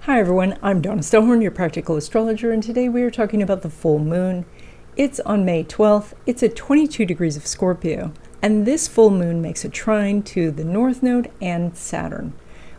Hi everyone, I'm Donna Stellhorn, your practical astrologer, and today we are talking about the full moon. It's on May 12th, it's at 22 degrees of Scorpio, and this full moon makes a trine to the North Node and Saturn.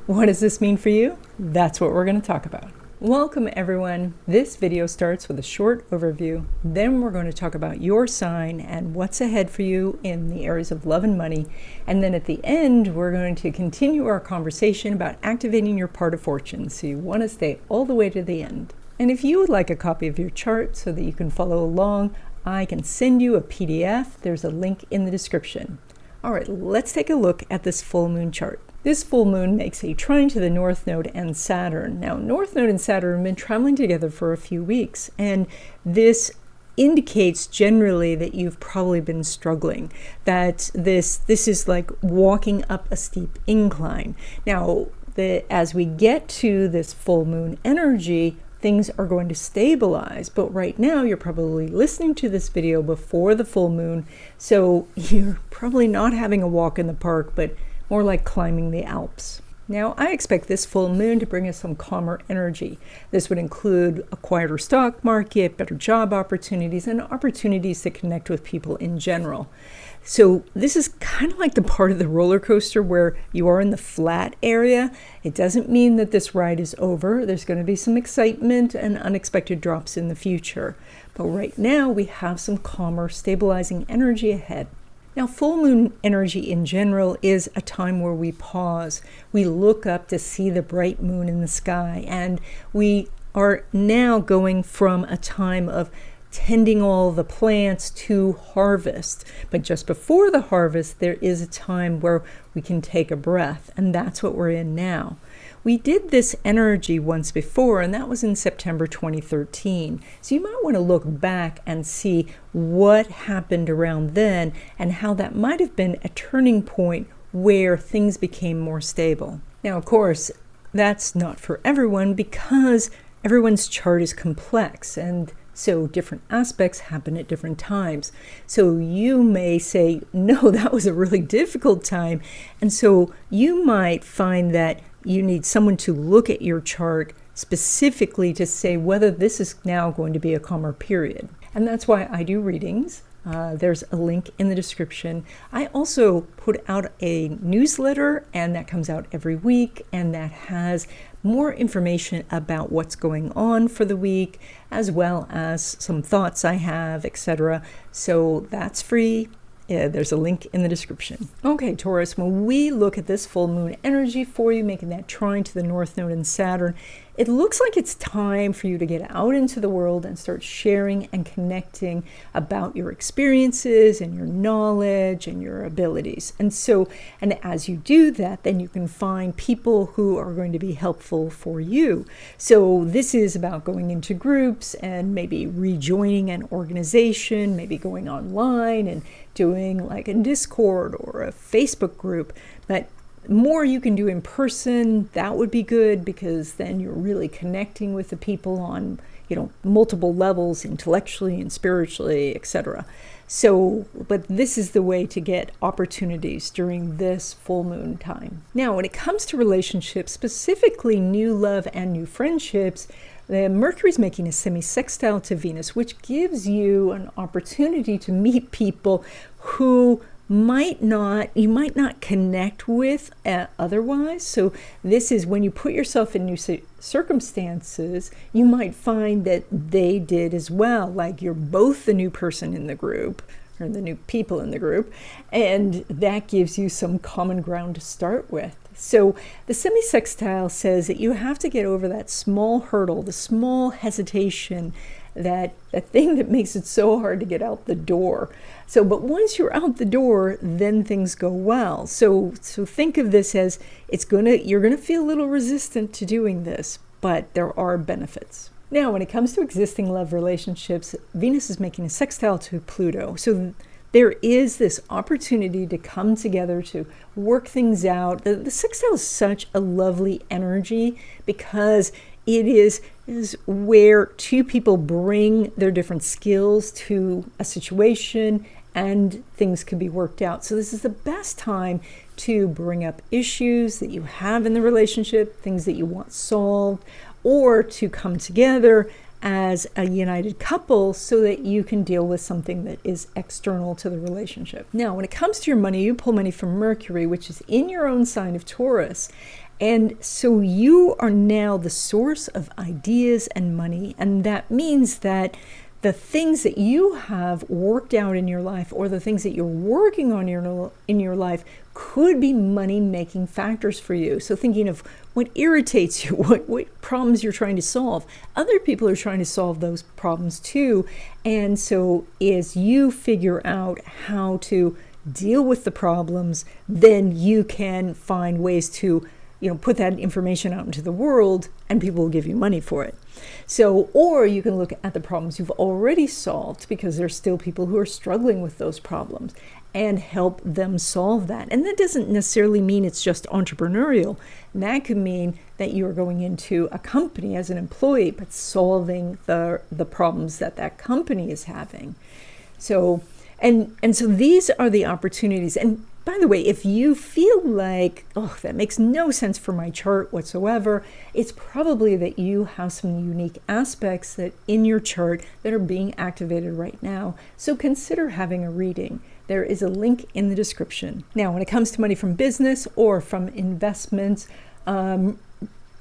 What does this mean for you? That's what we're going to talk about. Welcome everyone. This video starts with a short overview, then we're going to talk about your sign and what's ahead for you in the areas of love and money, and then at the end we're going to continue our conversation about activating your part of fortune, so you want to stay all the way to the end. And if you would like a copy of your chart so that you can follow along, I can send you a PDF. There's a link in the description. All right, let's take a look at this full moon chart. This full moon makes a trine to the North Node and Saturn. Now, North Node and Saturn have been traveling together for a few weeks, and this indicates generally that you've probably been struggling, that this is like walking up a steep incline. Now, as we get to this full moon energy, things are going to stabilize, but right now you're probably listening to this video before the full moon, so you're probably not having a walk in the park, but more like climbing the Alps. Now, I expect this full moon to bring us some calmer energy. This would include a quieter stock market, better job opportunities, and opportunities to connect with people in general. So this is kind of like the part of the roller coaster where you are in the flat area. It doesn't mean that this ride is over. There's going to be some excitement and unexpected drops in the future. But right now we have some calmer, stabilizing energy ahead. Now, full moon energy in general is a time where we pause. We look up to see the bright moon in the sky, and we are now going from a time of tending all the plants to harvest. But just before the harvest, there is a time where we can take a breath, and that's what we're in now. We did this energy once before, and that was in September 2013. So you might want to look back and see what happened around then and how that might have been a turning point where things became more stable. Now, of course, that's not for everyone because everyone's chart is complex, and so different aspects happen at different times. So you may say, no, that was a really difficult time. And so you might find that you need someone to look at your chart specifically to say whether this is now going to be a calmer period. And that's why I do readings. There's a link in the description. I also put out a newsletter, and that comes out every week, and that has more information about what's going on for the week, as well as some thoughts I have, etc. So that's free. There's a link in the description. Okay, Taurus, when we look at this full moon energy for you, making that trine to the North Node and Saturn, it looks like it's time for you to get out into the world and start sharing and connecting about your experiences and your knowledge and your abilities. And as you do that, then you can find people who are going to be helpful for you. So this is about going into groups and maybe rejoining an organization, maybe going online and doing like a Discord or a Facebook group. But more you can do in person, that would be good, because then you're really connecting with the people on, multiple levels, intellectually and spiritually, etc. So, but this is the way to get opportunities during this full moon time. Now, when it comes to relationships, specifically new love and new friendships, the Mercury's making a semi-sextile to Venus, which gives you an opportunity to meet people who you might not connect with otherwise. So this is when you put yourself in new circumstances, you might find that they did as well. Like you're both the new person in the group, or the new people in the group, and that gives you some common ground to start with. So the semi-sextile says that you have to get over that small hurdle, the small hesitation, that thing that makes it so hard to get out the door. So, but once you're out the door, then things go well. So think of this as you're gonna feel a little resistant to doing this, but there are benefits. Now, when it comes to existing love relationships, Venus is making a sextile to Pluto. So there is this opportunity to come together to work things out. The sextile is such a lovely energy because it is where two people bring their different skills to a situation and things can be worked out. So this is the best time to bring up issues that you have in the relationship, things that you want solved, or to come together as a united couple so that you can deal with something that is external to the relationship. Now, when it comes to your money, you pull money from Mercury, which is in your own sign of Taurus. And so you are now the source of ideas and money. And that means that the things that you have worked out in your life, or the things that you're working on in your life, could be money-making factors for you. So thinking of what irritates you, what problems you're trying to solve. Other people are trying to solve those problems too. And so as you figure out how to deal with the problems, then you can find ways to put that information out into the world, and people will give you money for it. So, or you can look at the problems you've already solved, because there's still people who are struggling with those problems, and help them solve that. And that doesn't necessarily mean it's just entrepreneurial. That could mean that you're going into a company as an employee, but solving the problems that company is having. So, and so these are the opportunities. And by the way, if you feel like, oh, that makes no sense for my chart whatsoever, it's probably that you have some unique aspects that in your chart that are being activated right now. So consider having a reading. There is a link in the description. Now, when it comes to money from business or from investments,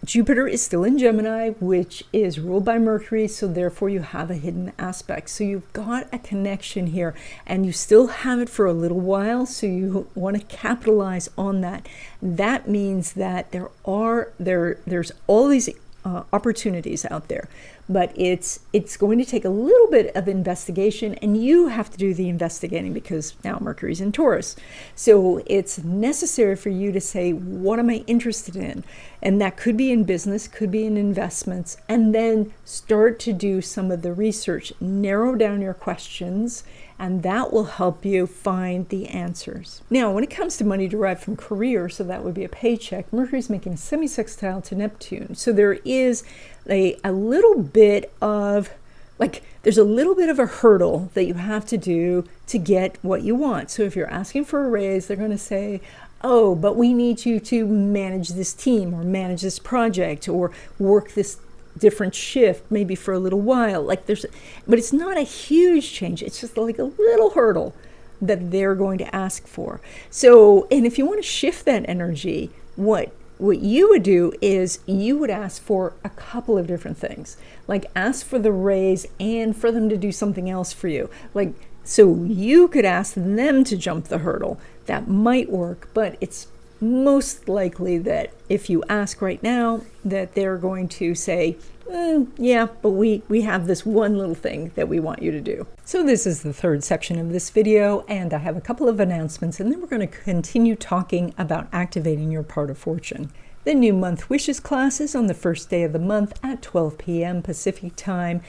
Jupiter is still in Gemini, which is ruled by Mercury, so therefore you have a hidden aspect. So you've got a connection here, and you still have it for a little while, so you want to capitalize on that. That means that there's all these opportunities out there, but it's going to take a little bit of investigation, and you have to do the investigating because now Mercury's in Taurus. So it's necessary for you to say, what am I interested in? And that could be in business, could be in investments, and then start to do some of the research, narrow down your questions, and that will help you find the answers. Now, when it comes to money derived from career, so that would be a paycheck, Mercury's making a semi-sextile to Neptune. So there is a little bit of, there's a little bit of a hurdle that you have to do to get what you want. So if you're asking for a raise, they're going to say, oh, but we need you to manage this team or manage this project or work this different shift maybe for a little while. But it's not a huge change. It's just like a little hurdle that they're going to ask for. So, and if you want to shift that energy, what you would do is you would ask for a couple of different things. Like ask for the raise and for them to do something else for you. So you could ask them to jump the hurdle. That might work, but it's most likely that if you ask right now that they're going to say, yeah, but we have this one little thing that we want you to do. So this is the third section of this video, and I have a couple of announcements, and then we're going to continue talking about activating your part of fortune. The new month wishes class is on the first day of the month at 12 p.m. Pacific time.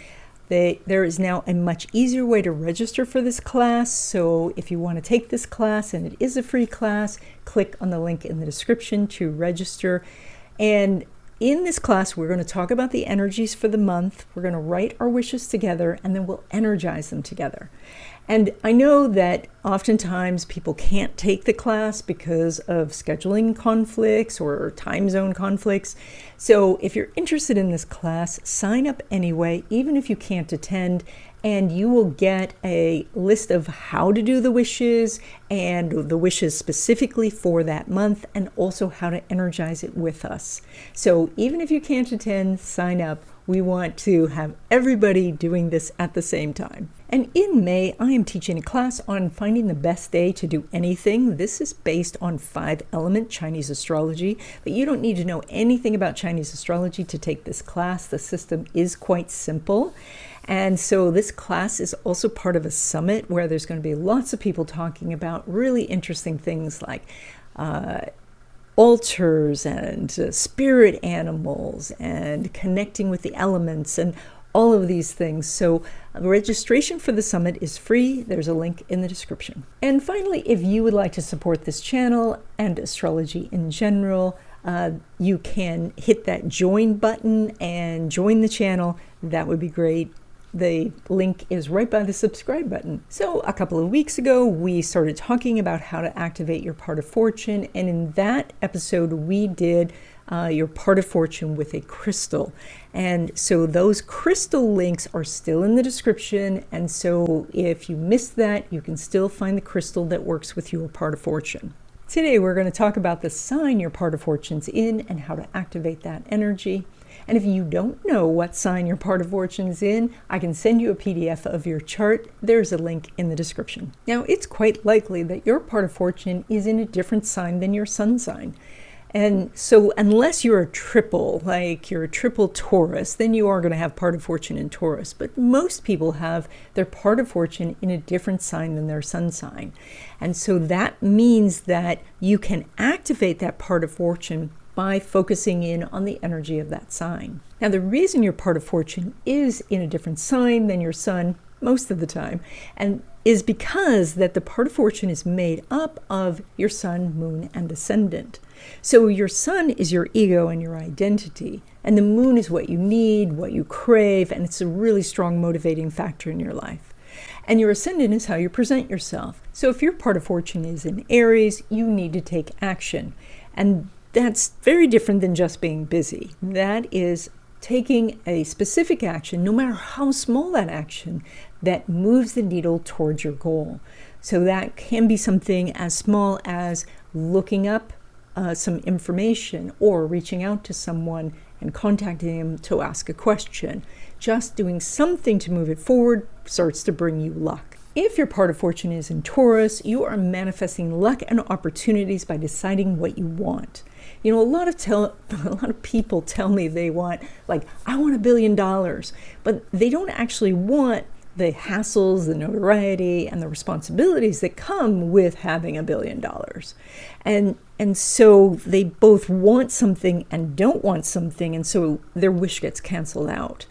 There is now a much easier way to register for this class, so if you want to take this class, and it is a free class, click on the link in the description to register. And in this class, we're going to talk about the energies for the month. We're going to write our wishes together, and then we'll energize them together. And I know that oftentimes people can't take the class because of scheduling conflicts or time zone conflicts. So if you're interested in this class, sign up anyway, even if you can't attend, and you will get a list of how to do the wishes and the wishes specifically for that month, and also how to energize it with us. So even if you can't attend, sign up. We want to have everybody doing this at the same time. And in May, I am teaching a class on finding the best day to do anything. This is based on 5-element Chinese astrology, but you don't need to know anything about Chinese astrology to take this class. The system is quite simple. And so this class is also part of a summit where there's going to be lots of people talking about really interesting things like altars and spirit animals and connecting with the elements and all of these things. So registration for the summit is free. There's a link in the description. And finally, if you would like to support this channel and astrology in general, you can hit that join button and join the channel. That would be great. The link is right by the subscribe button. So a couple of weeks ago, we started talking about how to activate your part of fortune. And in that episode, we did your part of fortune with a crystal. And so those crystal links are still in the description. And so if you missed that, you can still find the crystal that works with your part of fortune. Today, we're going to talk about the sign your part of fortune's in and how to activate that energy. And if you don't know what sign your part of fortune is in, I can send you a PDF of your chart. There's a link in the description. Now, it's quite likely that your part of fortune is in a different sign than your sun sign. And so unless you're a triple, like you're a triple Taurus, then you are going to have part of fortune in Taurus. But most people have their part of fortune in a different sign than their sun sign. And so that means that you can activate that part of fortune by focusing in on the energy of that sign. Now, the reason your part of fortune is in a different sign than your sun most of the time, and is because that the part of fortune is made up of your sun, moon, and ascendant. So your sun is your ego and your identity, and the moon is what you need, what you crave, and it's a really strong motivating factor in your life. And your ascendant is how you present yourself. So if your part of fortune is in Aries, you need to take action. And that's very different than just being busy. That is taking a specific action, no matter how small that action, that moves the needle towards your goal. So that can be something as small as looking up some information or reaching out to someone and contacting them to ask a question. Just doing something to move it forward starts to bring you luck. If your part of fortune is in Taurus, you are manifesting luck and opportunities by deciding what you want. You know, a lot of people tell me they want, like, I want $1 billion, but they don't actually want the hassles, the notoriety, and the responsibilities that come with having $1 billion. And so they both want something and don't want something, and so their wish gets canceled out.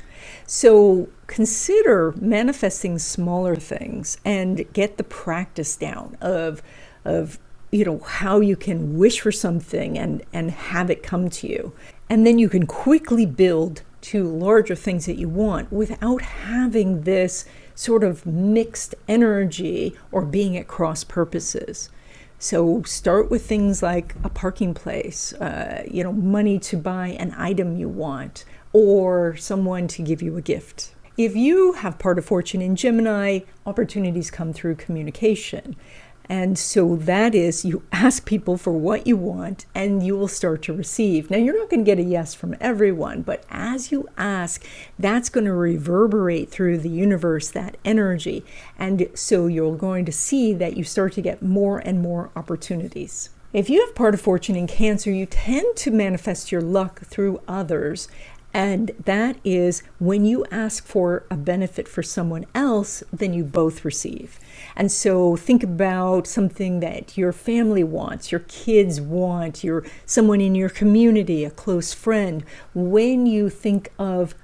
So consider manifesting smaller things and get the practice down of how you can wish for something and have it come to you. And then you can quickly build to larger things that you want without having this sort of mixed energy or being at cross purposes. So start with things like a parking place, money to buy an item you want, or someone to give you a gift. If you have part of fortune in Gemini, opportunities come through communication. And so that is, you ask people for what you want and you will start to receive. Now, you're not going to get a yes from everyone, but as you ask, that's going to reverberate through the universe, that energy. And so you're going to see that you start to get more and more opportunities. If you have part of fortune in Cancer, you tend to manifest your luck through others. And that is when you ask for a benefit for someone else, then you both receive. And so think about something that your family wants, your kids want, someone in your community, a close friend. When you think of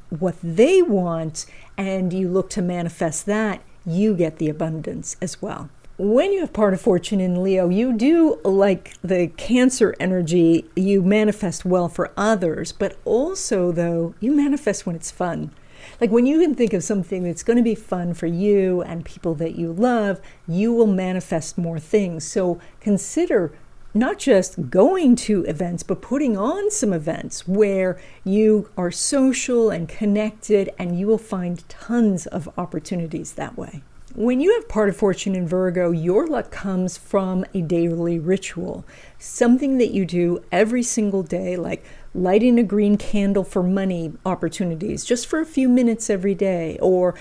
what they want and you look to manifest that, you get the abundance as well. When you have part of fortune in Leo, you do, like the Cancer energy, you manifest well for others, but also, though, you manifest when it's fun. Like when you can think of something that's going to be fun for you and people that you love, you will manifest more things. So consider not just going to events, but putting on some events where you are social and connected, and you will find tons of opportunities that way. When you have part of fortune in Virgo, your luck comes from a daily ritual, something that you do every single day, like lighting a green candle for money opportunities just for a few minutes every day, or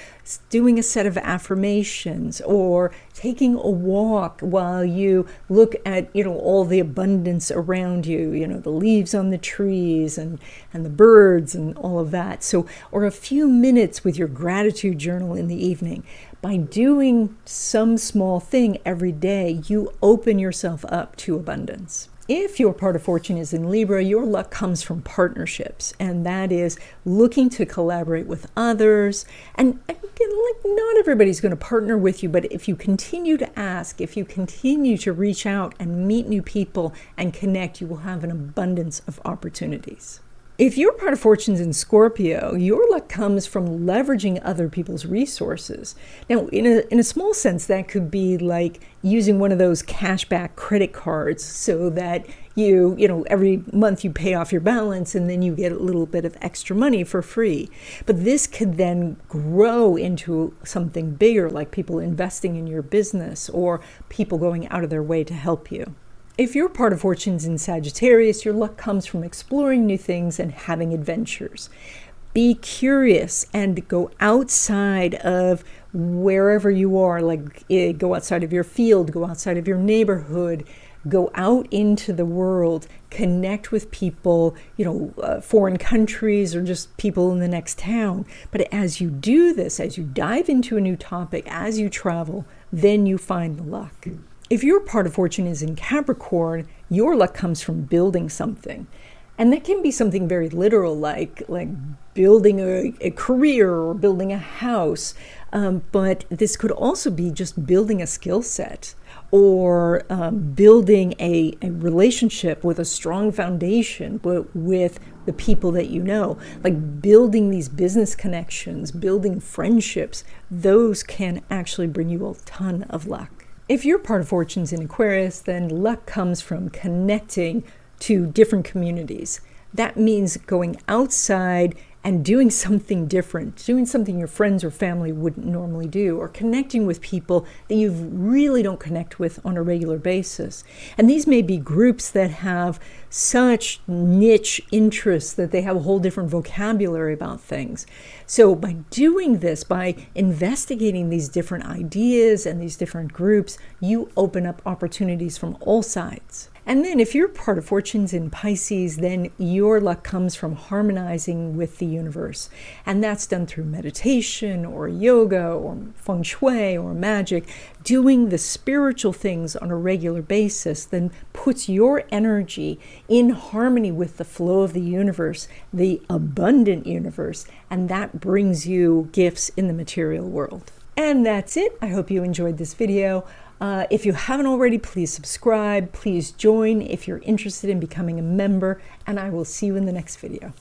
doing a set of affirmations, or taking a walk while you look at, all the abundance around you, the leaves on the trees and the birds and all of that. So, or a few minutes with your gratitude journal in the evening. By doing some small thing every day, you open yourself up to abundance. If your part of fortune is in Libra, your luck comes from partnerships, and that is looking to collaborate with others. And again, not everybody's going to partner with you, but if you continue to ask, if you continue to reach out and meet new people and connect, you will have an abundance of opportunities. If your part of fortune's in Scorpio, your luck comes from leveraging other people's resources. Now, in a small sense, that could be like using one of those cashback credit cards so that you know, every month you pay off your balance and then you get a little bit of extra money for free. But this could then grow into something bigger, like people investing in your business or people going out of their way to help you. If your part of fortune's in Sagittarius, your luck comes from exploring new things and having adventures. Be curious and go outside of wherever you are, like go outside of your field, go outside of your neighborhood, go out into the world, connect with people, you know, foreign countries or just people in the next town. But as you do this, as you dive into a new topic, as you travel, then you find the luck. If your part of fortune is in Capricorn, your luck comes from building something. And that can be something very literal, like building a career or building a house. But this could also be just building a skill set or building a relationship with a strong foundation with the people that you know. Like building these business connections, building friendships, those can actually bring you a ton of luck. If your part of fortune's in Aquarius, then luck comes from connecting to different communities. That means going outside and doing something different, doing something your friends or family wouldn't normally do, or connecting with people that you really don't connect with on a regular basis. And these may be groups that have such niche interests that they have a whole different vocabulary about things. So by doing this, by investigating these different ideas and these different groups, you open up opportunities from all sides. And then if your part of fortune's in Pisces, then your luck comes from harmonizing with the universe. And that's done through meditation or yoga or feng shui or magic. Doing the spiritual things on a regular basis then puts your energy in harmony with the flow of the universe, the abundant universe, and that brings you gifts in the material world. And that's it. I hope you enjoyed this video. If you haven't already, please subscribe, please join if you're interested in becoming a member, and I will see you in the next video.